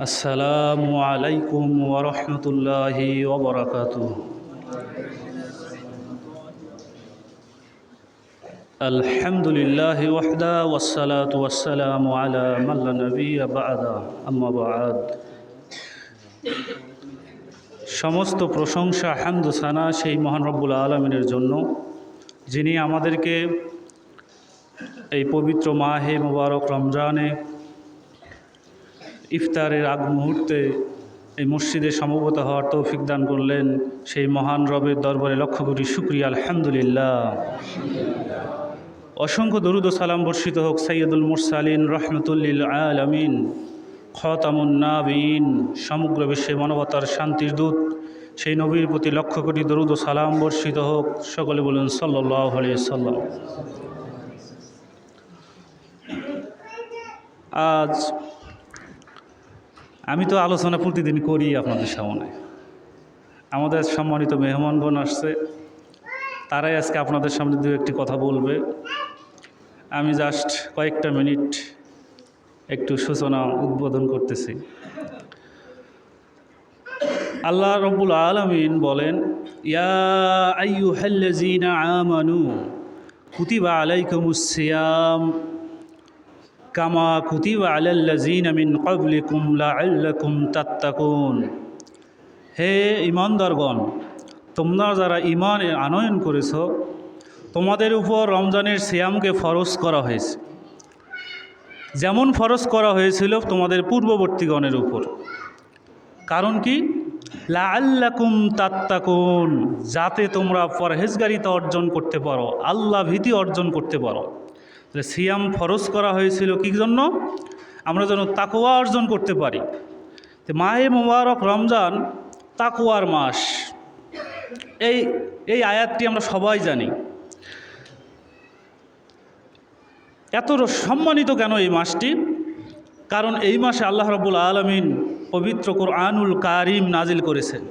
আসসালামু আলাইকুম ওয়া রাহমাতুল্লাহি ওয়া বারাকাতুহু। আলহামদুলিল্লাহি ওয়াহদা ওয়াসসালাতু ওয়াসসালামু আলা মান লা নাবিয়্যা বা'দা, আম্মা বা'দ। সমস্ত প্রশংসা, হামদ, সানা সেই মহান রব্বুল আলামিনের জন্য, যিনি আমাদেরকে এই পবিত্র মাহে মুবারক রমজানে ইফতারের আগ মুহূর্তে এই মসজিদে সমবেত হওয়ার তৌফিক দান করলেন। সেই মহান রবের দরবারে লক্ষ কোটি শুকরিয়া, আলহামদুলিল্লাহ। অসংখ্য দরুদ ও সালাম বর্ষিত হোক সাইয়্যিদুল মুরসালিন রাহমাতুল লিল আলামিন, খাতামুন নাবিয়িন, সমগ্র বিশ্বে মানবতার শান্তির দূত সেই নবীর প্রতি লক্ষ কোটি দরুদ ও সালাম বর্ষিত হোক। সকলে বলুন সাল্লাল্লাহু আলাইহি ওয়াসাল্লাম। আজ আমি তো আলোচনা প্রতিদিন করি আপনাদের সামনে। আমাদের সম্মানিত মেহমানগণ আসছে, তারাই আজকে আপনাদের সামনে দু একটি কথা বলবে। আমি জাস্ট কয়েকটা মিনিট একটু সূচনা উদ্বোধন করতেছি। আল্লাহ রব্বুল আলামিন বলেন, ইয়া আইয়ুহাল্লাযীনা আমানু কুতিবা আলাইকুমুস সিয়াম কামা কুতিবা আলাল্লাযীনা মিন ক্বাবলিকুম লাআল্লাকুম তাত্তাকুন। হে ঈমানদারগণ, তোমরা যারা ঈমান আনয়ন করেছ, তোমাদের উপর রমজানের সিয়ামকে ফরজ করা হয়েছে, যেমন ফরজ করা হয়েছিল তোমাদের পূর্ববর্তীগণের উপর। কারণ কি? লাআল্লাকুম তাত্তাকুন, যাতে তোমরা পরহেজগারিতা অর্জন করতে পারো, আল্লাহ ভীতি অর্জন করতে পারো। সিয়াম ফরজ করা হয়েছিল কি জন্য? আমরা যেন তাকওয়া অর্জন করতে পারি। মাহে মুবারক রমজান তাকওয়ার মাস। এই আয়াতটি আমরা সবাই জানি। এত সম্মানিত কেন এই মাসটি? কারণ এই মাসে আল্লাহ রাব্বুল আলামিন পবিত্র কোরআনুল কারীম নাজিল করেছেন।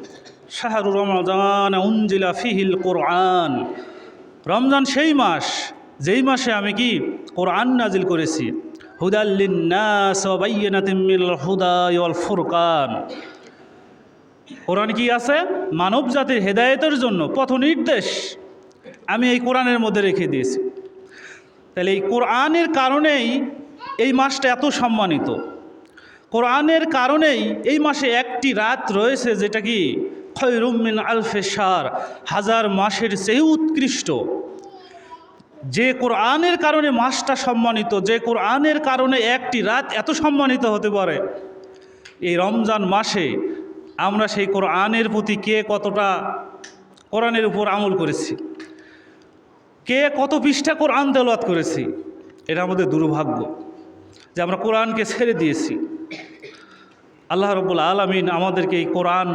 শাহরু রমাদান উনজিলা ফিহিল কোরআন। রমজান সেই মাস যেই মাসে আমি কি কোরআন নাজিল করেছি। হুদাল লিন্নাস ওয়া বায়্যিনাতিম মিনাল হুদা ওয়াল ফুরকান। কোরআন কি আছে? মানব জাতির হেদায়েতের জন্য পথ নির্দেশ আমি এই কোরআনের মধ্যে রেখে দিয়েছি। তাহলে এই কোরআনের কারণেই এই মাসটা এত সম্মানিত। কোরআনের কারণেই এই মাসে একটি রাত রয়েছে যেটা কি খয়রুম মিন আলফি শাহর, হাজার মাসের চেয়ে উৎকৃষ্ট। যে কোরআনের কারণে মাসটা সম্মানিত, যে কোরআনের কারণে একটি রাত এত সম্মানিত হতে পারে, এই রমজান মাসে আমরা সেই কোরআনের প্রতি কে কতটা কোরআনের উপর আমল করেছি, কে কত পৃষ্ঠা কোরআন তেলাওয়াত করেছি। এটা আমাদের দুর্ভাগ্য যে আমরা কোরআনকে ছেড়ে দিয়েছি। আল্লাহ রাব্বুল আলামিন আমাদেরকে এই কোরআন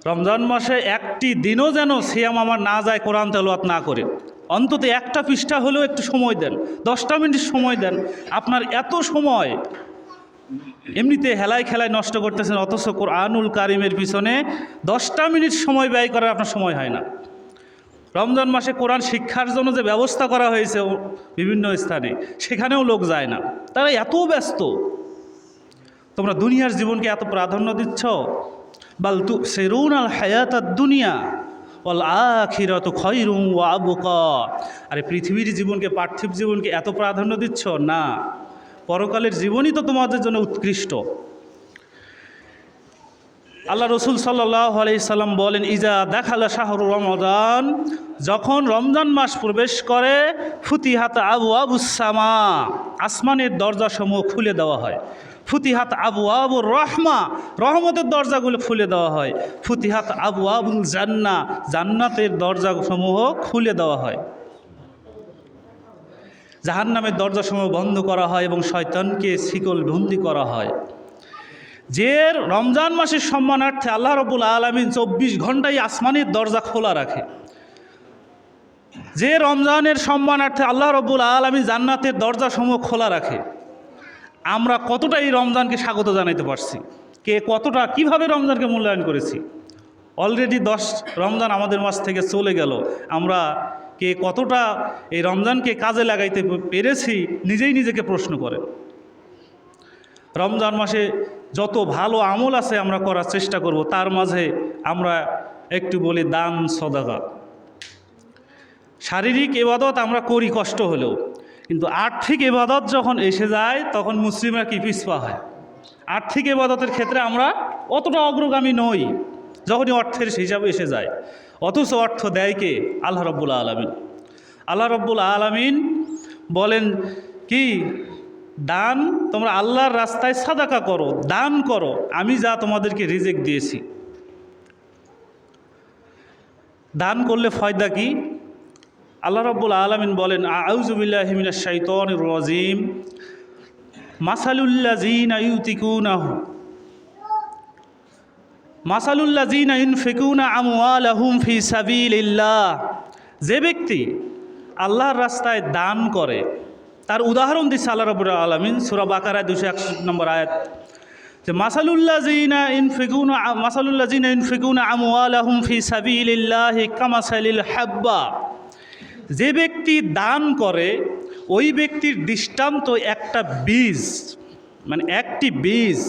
রমজান মাসে একটি দিনও যেন সিয়াম আমার না যায় কোরআন তেলাওয়াত না করে। অন্তত একটা পৃষ্ঠা হলেও একটু সময় দেন, 10টা মিনিট সময় দেন। আপনার এত সময় এমনিতে হেলায় খেলায় নষ্ট করতেছেন, অথচ কোরআনুল কারিমের পিছনে 10টা মিনিট সময় ব্যয় করার আপনার সময় হয় না। রমজান মাসে কোরআন শিক্ষার জন্য যে ব্যবস্থা করা হয়েছে বিভিন্ন স্থানে, সেখানেও লোক যায় না, তারা এত ব্যস্ত। তোমরা দুনিয়ার জীবনকে এত প্রাধান্য দিচ্ছ। বাল তুসিরুনাল হায়াতাদ দুনিয়া ওয়াল আখিরাতু খায়রুম ওয়া আবকা। আরে পৃথিবীর জীবনকে, পার্থিব জীবনকে এত প্রাধান্য দিচ্ছ না, পরকালের জীবনই তো তোমাদের জন্য উৎকৃষ্ট। আল্লাহ রসুল সাল্লাল্লাহু আলাইহি সাল্লাম বলেন, ইজা দাখালা শাহরু রমাদান, যখন রমজান মাস প্রবেশ করে, ফুতিহাত আবওয়াবুস সামা, আসমানের দরজাসমূহ খুলে দেওয়া হয়। ফুতিহাত আবওয়াবুর রহমা, রহমতের দরজাগুলো খুলে দেওয়া হয়। ফুতিহাত আবওয়াবুল জান্নাহ, জান্নাতের দরজাসমূহ খুলে দেওয়া হয়। জাহান্নামের দরজাসমূহ বন্ধ করা হয় এবং শয়তানকে শিকল বন্দি করা হয়। যে রমজান মাসের সম্মানার্থে আল্লাহ রাব্বুল আলামিন 24 ঘন্টাই আসমানের দরজা খোলা রাখে, যে রমজানের সম্মানার্থে আল্লাহ রাব্বুল আলামিন জান্নাতের দরজাসমূহ খোলা রাখে, আমরা কতটা এই রমজানকে স্বাগত জানাইতে পারছি? কে কতটা কিভাবে রমজানকে মূল্যায়ন করেছি? অলরেডি 10 রমজান আমাদের মাস থেকে চলে গেল, আমরা কে কতটা এই রমজানকে কাজে লাগাইতে পেরেছি নিজেই নিজেকে প্রশ্ন করেন। রমজান মাসে যত ভালো আমল আছে আমরা করার চেষ্টা করব। তার মাঝে আমরা একটু বলি দান সদাকা। শারীরিক ইবাদত আমরা করি কষ্ট হলেও, কিন্তু আর্থিক ইবাদত যখন এসে যায় তখন মুসলিমরা কি পিছপা হয়। আর্থিক ইবাদতের ক্ষেত্রে আমরা অতটা অগ্রগামী নই যখনই অর্থের হিসাবে এসে যায়। অথচ অর্থ দেয় কে? আল্লাহ রাব্বুল আলামিন। আল্লাহ রাব্বুল আলামিন বলেন কি, দান, তোমরা আল্লাহর রাস্তায় সাদাকা করো, দান করো, আমি যা তোমাদেরকে রিজিক দিয়েছি। দান করলে ফায়দা কি? আল্লাহ রাব্বুল আলামিন বলেন, আউযু বিল্লাহি মিনাশ শাইতানির রাজিম, মাসালুল্লাযীনা ইউনফিকুনা আমওয়ালাহুম ফি সাবিলিল্লাহ। যে ব্যক্তি আল্লাহর রাস্তায় দান করে তার উদাহরণ দিচ্ছে আল্লাহ রাব্বুল আলামিন সূরা বাকারা 261 নম্বর আয়াত, যে মাসালুল্লাযীনা ইউনফিকুনা আমওয়ালাহুম ফি সাবিলিল্লাহি কামাসালিল হাব্বা। যে ব্যক্তি দান করে ওই ব্যক্তির দৃষ্টান্ত একটা বীজ, মানে একটি বীজ,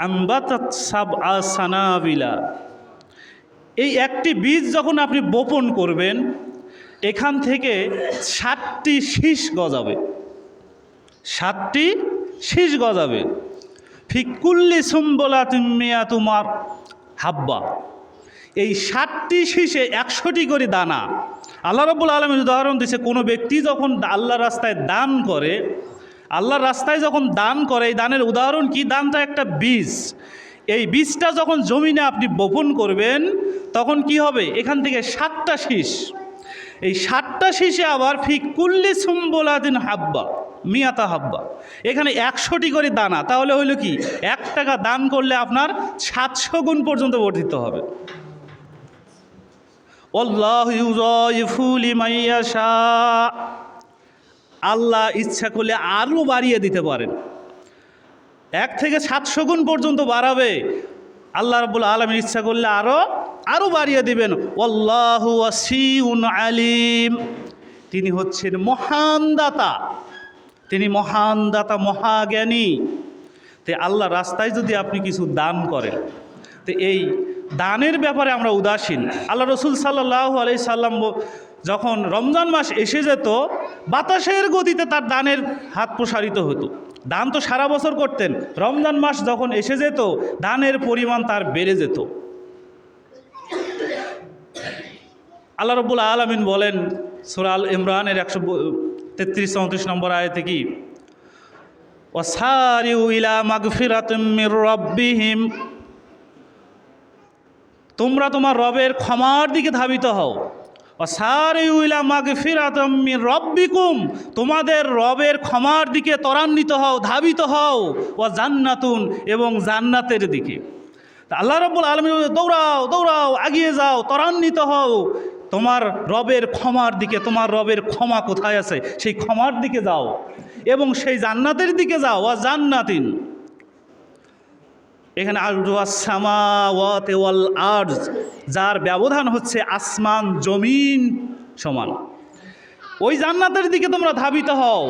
আম্বাতাত সাবআ সানাবিলা। এই একটি বীজ যখন আপনি বপন করবেন এখান থেকে 7টি শীষ গজাবে, 7টি শীষ গজাবে। ফি কুল্লি সুম্বুলাতিন মিয়াতু হাব্বা। এই 7টি শীষে 100টি করে দানা। আল্লাহ রাব্বুল আলামিন উদাহরণ দিচ্ছে, কোনো ব্যক্তি যখন আল্লাহর রাস্তায় দান করে, আল্লাহর রাস্তায় যখন দান করে, এই দানের উদাহরণ কি? দানটা একটা বীজ। এই বীজটা যখন জমিনে আপনি বপন করবেন তখন কি হবে? এখান থেকে 7টা শীষ। এই 7টা শীষে আবার ফি কুল্লি সুম্বুলাতিন হাব্বা মিয়াতা হাব্বা, এখানে 100টি করে দানা। তাহলে হইল কি, 1 টাকা দান করলে আপনার 700 গুণ পর্যন্ত বর্ধিত হবে। আল্লাহু ইউযাইফু লিমান ইয়াশা। আল্লাহ ইচ্ছা করলে আরও বাড়িয়ে দিতে পারেন, 1 থেকে 700 গুণ পর্যন্ত বাড়াবে। আল্লাহ রাব্বুল আলামিন ইচ্ছা করলে আরও বাড়িয়ে দিবেন। আল্লাহু ওয়াসিউন আলিম। তিনি হচ্ছেন মহান দাতা, তিনি মহান দাতা, মহাজ্ঞানী। তো আল্লাহ রাস্তায় যদি আপনি কিছু দান করেন, তো এই দানের ব্যাপারে আমরা উদাসীন। আল্লাহ রসুল সাল্লাল্লাহু আলাইহি সাল্লাম যখন রমজান মাস এসে যেত বাতাসের গতিতে তার দানের হাত প্রসারিত হতো। দান তো সারা বছর করতেন, রমজান মাস যখন এসে যেত দানের পরিমাণ তার বেড়ে যেত। আল্লাহ রাব্বুল আলামিন বলেন সূরা আল ইমরানের 133-34 নম্বর আয়াতে কি, ওয়াসারিউ ইলা মাগফিরাতিম মির রাব্বিহিম। তোমরা তোমার রবের ক্ষমার দিকে ধাবিত হও। ওয়াসারিউ ইলা মাগফিরাতিম মির রাব্বিকুম, তোমাদের রবের ক্ষমার দিকে ত্বরান্বিত হও, ধাবিত হও। ওয়া জান্নাতুন, এবং জান্নাতের দিকে। আল্লাহ রাব্বুল আলামিন দৌড়াও দৌড়াও, আগিয়ে যাও, ত্বরান্বিত হও তোমার রবের ক্ষমার দিকে। তোমার রবের ক্ষমা কোথায় আছে সেই ক্ষমার দিকে যাও এবং সেই জান্নাতের দিকে যাও। ওয়া জান্নাতিন, এখানে আরদুস সামাওয়াতি ওয়াল আরজ, যার ব্যবধান হচ্ছে আসমান জমিন সমান, ওই জান্নাতের দিকে তোমরা ধাবিত হও।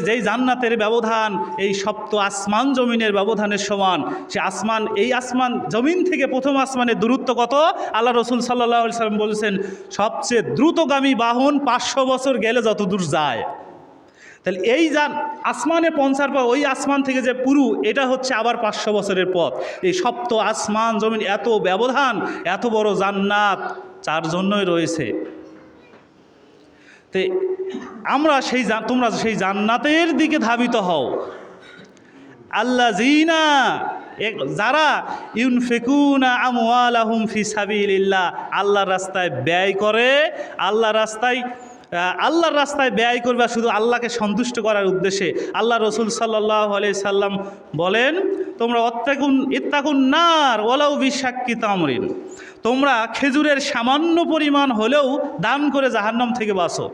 যেই জান্নাতের ব্যবধান এই সপ্ত আসমান জমিনের ব্যবধানের সমান। সে আসমান, এই আসমান জমিন থেকে প্রথম আসমানের দূরত্ব কত? আল্লাহ রসুল সাল্লাল্লাহু আলাইহি সাল্লাম বলেছেন সবচেয়ে দ্রুতগামী বাহন 500 বছর গেলে যত দূর যায়। তাহলে এই আসমানে পৌঁছার পর ওই আসমান থেকে যে পুরু, এটা হচ্ছে আবার 500 বছরের পথ। এই সপ্ত আসমান জমিন এত ব্যবধান, এত বড় জান্নাত যার জন্যই রয়েছে। তে আমরা তোমরা সেই জান্নাতের দিকে ধাবিত হও। আল্লাযীনা, যারা ইউনফিকুনা আমওয়ালাহুম ফি সাবিলিল্লাহ, আল্লাহর রাস্তায় ব্যয় করে। আল্লাহর রাস্তায় ব্যয় করবে শুধু আল্লাহকে সন্তুষ্ট করার উদ্দেশ্যে। আল্লাহ রসুল সাল্লাল্লাহু আলাইহি সাল্লাম বলেন, তোমরা ইত্তাকুন নার ওয়ালাউ বিশাক্কি তামরিন, তোমরা খেজুরের সামান্য পরিমাণ হলেও দান করে জাহান্নাম থেকে বাঁচো।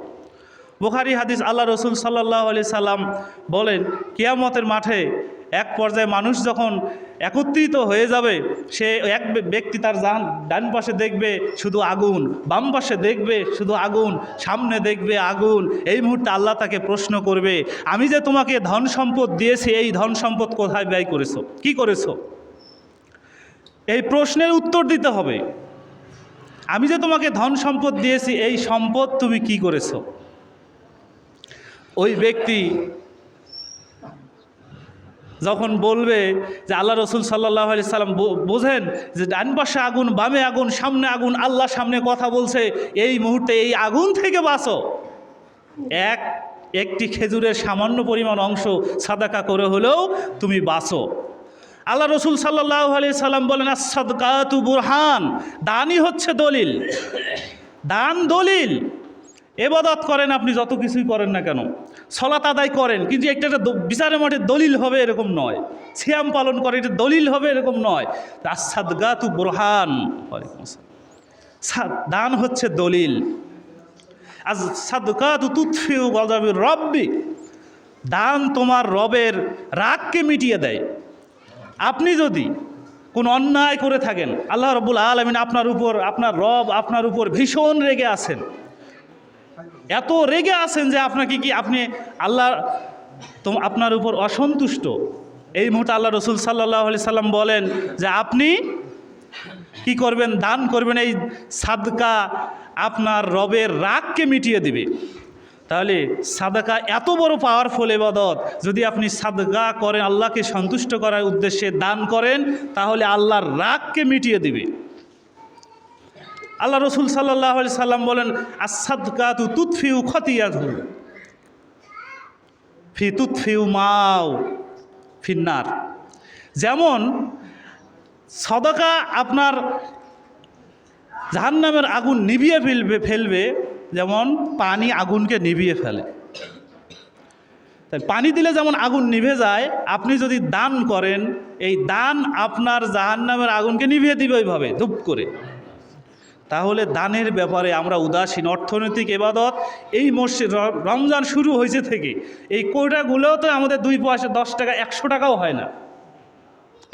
বুখারী হাদিস। আল্লাহ রসুল সাল্লাল্লাহু আলাইহি সাল্লাম বলেন, কিয়ামতের মাঠে এক পর্যায়ে মানুষ যখন একত্রিত হয়ে যাবে, সে এক ব্যক্তি তার ডান পাশে দেখবে শুধু আগুন, বাম পাশে দেখবে শুধু আগুন, সামনে দেখবে আগুন। এই মুহূর্তে আল্লাহ তাকে প্রশ্ন করবে, আমি যে তোমাকে ধন সম্পদ দিয়েছি, এই ধন সম্পদ কোথায় ব্যয় করেছো, কি করেছো? এই প্রশ্নের উত্তর দিতে হবে। আমি যে তোমাকে ধন সম্পদ দিয়েছি, এই সম্পদ তুমি কি করেছো? ওই ব্যক্তি যখন বলবে যে আল্লাহ রসুল সাল্লাল্লাহু আলাইহি সাল্লাম বোঝেন যে ডান পাশে আগুন, বামে আগুন, সামনে আগুন, আল্লাহ সামনে কথা বলছে, এই মুহূর্তে এই আগুন থেকে বাঁচো। একটি খেজুরের সামান্য পরিমাণ অংশ সাদাকা করে হলেও তুমি বাঁচো। আল্লাহ রসুল সাল্লাল্লাহু আলাইহি সাল্লাম বলেন, আস-সাদকাতু বুরহান, দানই হচ্ছে দলিল। দান দলিল। ইবাদত করেন আপনি যত কিছুই করেন না কেন, সালাত আদায় করেন, কিন্তু একটা বিচারের মাঠে দলিল হবে এরকম নয়। সিয়াম পালন করে এটা দলিল হবে এরকম নয়। আস-সাদকাতু বুরহান, দান হচ্ছে দলিল। আস-সাদকাতু তুতফিউ গযাবির রব্বি, দান তোমার রবের রাগকে মিটিয়ে দেয়। আপনি যদি কোনো অন্যায় করে থাকেন, আল্লাহ রাব্বুল আলামিন আপনার উপর, আপনার রব আপনার উপর ভীষণ রেগে আছেন, এত রেগে আছেন যে আপনি আল্লাহ আপনার উপর অসন্তুষ্ট। এই মুহূর্তে আল্লাহ রসুল সাল্লাল্লাহু আলাইহি সাল্লাম বলেন যে আপনি কি করবেন? দান করবেন। এই সাদকা আপনার রবের রাগকে মিটিয়ে দিবে। তাহলে সাদকা এত বড় পাওয়ারফুল ইবাদত, যদি আপনি সাদকা করেন, আল্লাহকে সন্তুষ্ট করার উদ্দেশ্যে দান করেন, তাহলে আল্লাহর রাগকে মিটিয়ে দিবে। আল্লাহ রসুল সাল্লাল্লাহু আলাইহি সাল্লাম বলেন, আস-সাদকাতু তুতফিউ খতিয়াতু ফি তুতফিউ মাও ফিন্নার। যেমন সাদাকা আপনার জাহান্নামের আগুন নিভিয়ে ফেলবে, যেমন পানি আগুনকে নিভিয়ে ফেলে। তাই পানি দিলে যেমন আগুন নিভে যায়, আপনি যদি দান করেন, এই দান আপনার জাহান্নামের আগুনকে নিভিয়ে দিবে ওইভাবে ধূপ করে। তাহলে দানের ব্যাপারে আমরা উদাসীন। অর্থনৈতিক ইবাদত এই মসজিদ রমজান শুরু হয়েছে থেকে এই কোটাগুলোও তো আমাদের 2 পয়সা 10 টাকা 100 টাকাও হয় না।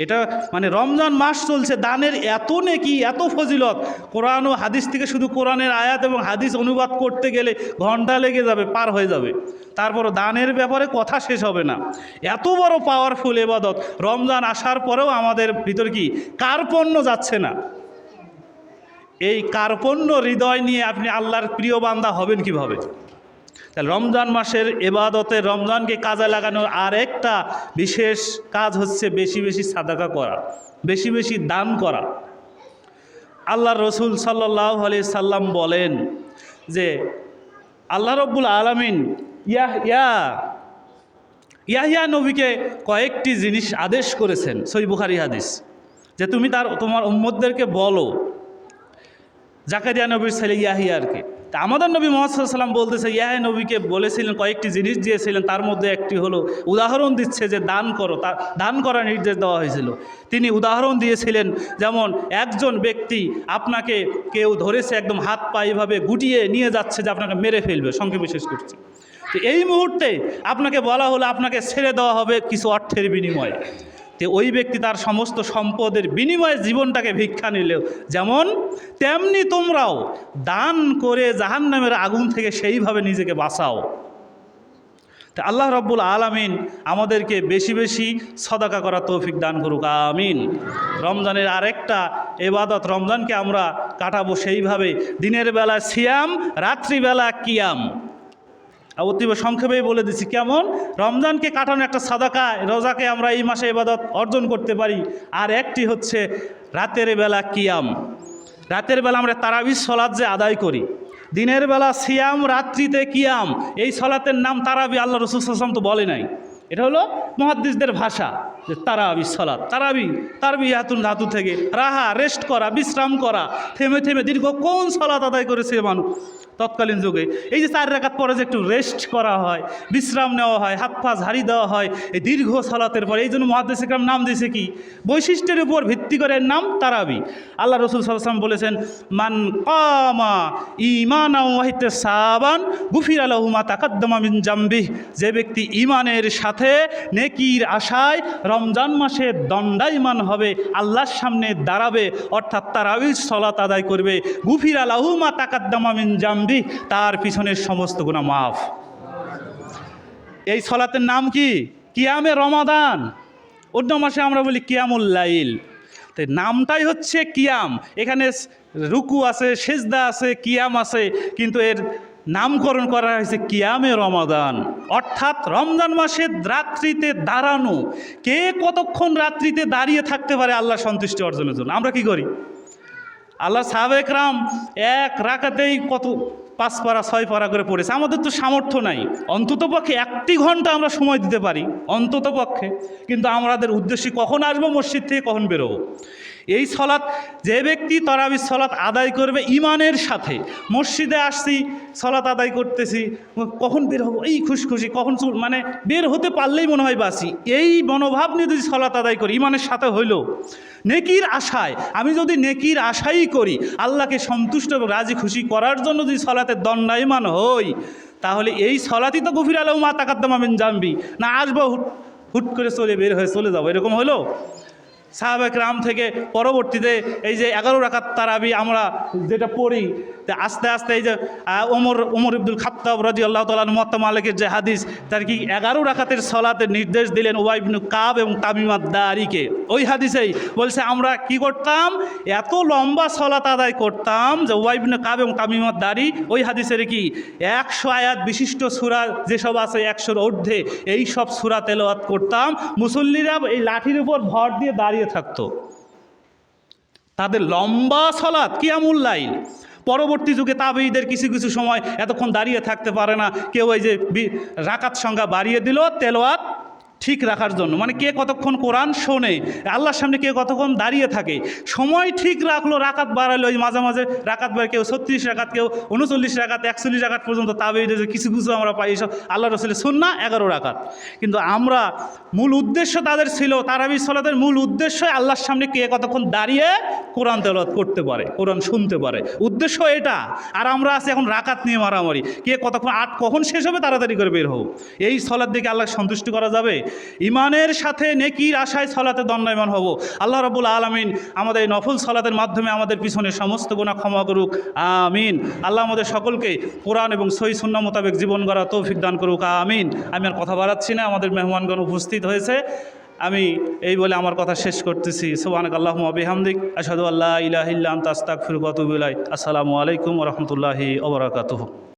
এটা মানে রমজান মাস চলছে, দানের এত নেকি, এত ফজিলত। কোরআন ও হাদিস থেকে শুধু কোরআনের আয়াত এবং হাদিস অনুবাদ করতে গেলে ঘন্টা লেগে যাবে, পার হয়ে যাবে। তারপরও দানের ব্যাপারে কথা শেষ হবে না। এত বড় পাওয়ারফুল ইবাদত, রমজান আসার পরেও আমাদের ভিতর কি কার্পণ্য যাচ্ছে না। এই কার্পণ্য হৃদয় নিয়ে আপনি আল্লাহর প্রিয় বান্দা হবেন কিভাবে? তাহলে রমজান মাসের ইবাদতে, রমজানকে কাজে লাগানোর আর একটা বিশেষ কাজ হচ্ছে বেশি বেশি সাদাকা করা, বেশি বেশি দান করা। আল্লাহর রসুল সাল্লাল্লাহু আলাইহি সাল্লাম বলেন যে আল্লাহ রাব্বুল আলামিন ইয়াহইয়া নবীকে কয়েকটি জিনিস আদেশ করেছেন, সহিহ বুখারী হাদিস, যে তুমি তোমার উম্মতদেরকে বলো, জাকারিয়া নবীর ছেলে ইয়াহিয়ারকে। তা আমাদের নবী মুহাম্মদ সাল্লাল্লাহু আলাইহি ওয়াসাল্লাম বলতেছে, ইয়াহিয়া নবীকে বলেছিলেন, কয়েকটি জিনিস দিয়েছিলেন, তার মধ্যে একটি হলো, উদাহরণ দিচ্ছে যে দান করো, দান করার নির্দেশ দেওয়া হয়েছিল। তিনি উদাহরণ দিয়েছিলেন, যেমন একজন ব্যক্তি আপনাকে কেউ ধরেছে, একদম হাত পা এভাবে গুটিয়ে নিয়ে যাচ্ছে যে আপনাকে মেরে ফেলবে, সংক্ষেপে শেষ করছে। তো এই মুহূর্তে আপনাকে বলা হলো আপনাকে ছেড়ে দেওয়া হবে কিছু অর্থের বিনিময়ে। তো ওই ব্যক্তি তার সমস্ত সম্পদের বিনিময়ে জীবনটাকে ভিক্ষা নিলেও যেমন, তেমনি তোমরাও দান করে জাহান্নামের আগুন থেকে সেইভাবে নিজেকে বাঁচাও। তো আল্লাহ রাব্বুল আলামিন আমাদেরকে বেশি বেশি সাদাকা করার তৌফিক দান করুক, আমিন। রমজানের আরেকটা ইবাদত, রমজানকে আমরা কাটাবো সেইভাবে, দিনের বেলা সিয়াম, রাত্রিবেলা কিয়াম। অতীব সংক্ষেপেই বলে দিচ্ছি কেমন রমজানকে কাটানো একটা সাদাকা, রোজাকে আমরা এই মাসে ইবাদত অর্জন করতে পারি। আর একটি হচ্ছে রাতের বেলা কিয়াম। রাতের বেলা আমরা তারাবির সলাত যে আদায় করি, দিনের বেলা সিয়াম, রাত্রিতে কিয়াম, এই সলাতের নাম তারাবি। আল্লাহ রাসূল সাল্লাল্লাহু আলাইহি ওয়াসাল্লাম তো বলে নাই, এটা হলো মুহাদ্দিসদের ভাষা, যে তারাবি সলাত। তারবিয়াতুন ধাতু থেকে রাহা, রেস্ট করা, বিশ্রাম করা, থেমে থেমে দীর্ঘক্ষণ সলাত আদায় করেছে মানুষ তৎকালীন যুগে। এই যে 4 রাকাত পরে যে একটু রেস্ট করা হয়, বিশ্রাম নেওয়া হয়, হাত পা ঝাড়ি দেওয়া হয় এই দীর্ঘ সালাতের পরে, এই জন্য মুহাদ্দিস ইকরাম নাম দিয়েছে কি, বৈশিষ্ট্যের উপর ভিত্তি করে এর নাম তারাবি। আল্লাহ রাসূল সাল্লাল্লাহু আলাইহি ওয়াসাল্লাম বলেছেন, মান কামা ঈমানাও ওয়া ইহতিসাবান গুফিরা লাহু মা তাকাদ্দামা মিন জামবিহি, যে ব্যক্তি ঈমানের সাথে সাথে নেকির আশায় রমজান মাসে দণ্ডায়মান হবে, আল্লাহর সামনে দাঁড়াবে, অর্থাৎ তারাবির সালাত আদায় করবে। গুফিরা লাহু মা তাকাদ্দামা মিন জামবি, তার পিছনের সমস্ত গুনাহ মাফ। এই সালাতের নাম কি? কিয়ামে রমাদান। অন্য মাসে আমরা বলি কিয়ামুল লাইল, তো নামটাই হচ্ছে কিয়াম। এখানে রুকু আছে, সেজদা আছে, কিয়াম আছে, কিন্তু এর নামকরণ করা হয়েছে কিয়ামে রমাদান, অর্থাৎ রমজান মাসে রাত্রিতে দাঁড়ানো। কে কতক্ষণ রাত্রিতে দাঁড়িয়ে থাকতে পারে আল্লাহ সন্তুষ্টি অর্জনের জন্য? আমরা কি করি? আল্লাহ সাহাবে একরাম এক রাকাতেই কত 5 পারা 6 পারা করে পড়েছে। আমাদের তো সামর্থ্য নাই, অন্ততপক্ষে 1 ঘন্টা আমরা সময় দিতে পারি অন্ততপক্ষে, কিন্তু আমাদের উদ্দেশ্যে কখন আসবো মসজিদ থেকে, কখন বেরোবো। এই সলাৎ যে ব্যক্তি তারাবির সলাৎ আদায় করবে ইমানের সাথে, মসজিদে আসছি সলাৎ আদায় করতেছি, কখন বের হবো এই খুশখুশি, কখন মানে বের হতে পারলেই মনে হয় বাসি, এই মনোভাব নিয়ে যদি সলাৎ আদায় করি ইমানের সাথে হইল নেকির আশায়, আমি যদি নেকির আশাই করি আল্লাহকে সন্তুষ্ট এবং রাজি খুশি করার জন্য যদি সলাতে দণ্ডায়মান হই, তাহলে এই সলাতই তো গফির আলাহু মা তাকাদ্দামা মিন জামবি। না আসবো হুট করে বের হয়ে চলে যাবো, এরকম হলো? সাহাবা একরাম থেকে পরবর্তীতে এই যে 11 রাকাত তারাবি আমরা যেটা পড়ি, আস্তে আস্তে এই যে ওমর ইবনুল খাত্তাব রাদিয়াল্লাহু তাআলা মুওয়াত্তা মালিকের যে হাদিস, তার কি 11 রাকাতের সলাতের নির্দেশ দিলেন উবাই ইবনে কাব এবং তামিম আদ-দারিকে। ওই হাদিসেই বলছে আমরা কি করতাম, এত লম্বা সলাত আদায় করতাম যে উবাই ইবনে কাব এবং তামিম আদ-দারি ওই হাদিসের কি 100 আয়াত বিশিষ্ট সূরা যেসব আছে 100-র ঊর্ধ্বে, এই সব সূরা তেলাওয়াত করতাম। মুসল্লিরা এই লাঠির উপর ভর দিয়ে দাঁড়িয়ে থাকতো, তাদের লম্বা সালাত কিয়ামুল লাইল। পরবর্তী যুগে তাবেঈদের কিছু কিছু সময় এতক্ষণ দাঁড়িয়ে থাকতে পারে না, কেউ এই যে রাকাত সংখ্যা বাড়িয়ে দিল তেলাওয়াত ঠিক রাখার জন্য, মানে কে কতক্ষণ কোরআন শোনে, আল্লাহর সামনে কে কতক্ষণ দাঁড়িয়ে থাকে, সময় ঠিক রাখলো, রাকাত বাড়ালো। ওই মাঝে মাঝে রাকাত বাড়ে, কেউ 36 রাকাত, কেউ 39 রাকাত, 41 রাকাত পর্যন্ত তাবেঈদের কিছু কিছু আমরা পাই, এসব আল্লাহ রাসূলের সুন্নাহ 11 রাকাত। কিন্তু আমরা মূল উদ্দেশ্য তাদের ছিল, তারাবির সালাতের মূল উদ্দেশ্যই আল্লাহর সামনে কে কতক্ষণ দাঁড়িয়ে কোরআন তেলাওয়াত করতে পারে, কোরআন শুনতে পারে, উদ্দেশ্য এটা। আর আমরা আছি এখন রাকাত নিয়ে মারামারি, কে কতক্ষণ কখন শেষ হবে তাড়াতাড়ি করে বের হবো। এই সালাত দেখে আল্লাহ সন্তুষ্টি করা যাবে? ইমানের সাথে নেকির আশায় সালাতে দণ্ডায়মান হব। আল্লাহ রাব্বুল আলামিন আমাদের এই নফল সালাতের মাধ্যমে আমাদের পিছনে সমস্ত গুনাহ ক্ষমা করুক, আমিন। আল্লাহ আমাদের সকলকে কোরআন এবং সহিহ সুন্নাহ মোতাবেক জীবন গড়ার তৌফিক দান করুক, আমিন। আমি আর কথা বাড়াচ্ছি না, আমাদের মেহমানগণ উপস্থিত হয়েছে, আমি এই বলে আমার কথা শেষ করতেছি। সুবহানাকাল্লাহুম্মা ওয়া বিহামদিক, আশহাদু আল্লা ইলাহা ইল্লা আনতা আস্তাগফিরুকা ওয়া আতুবু ইলাইক। আসসালামু আলাইকুম ওয়া রাহমাতুল্লাহি ওয়া বারাকাতুহু।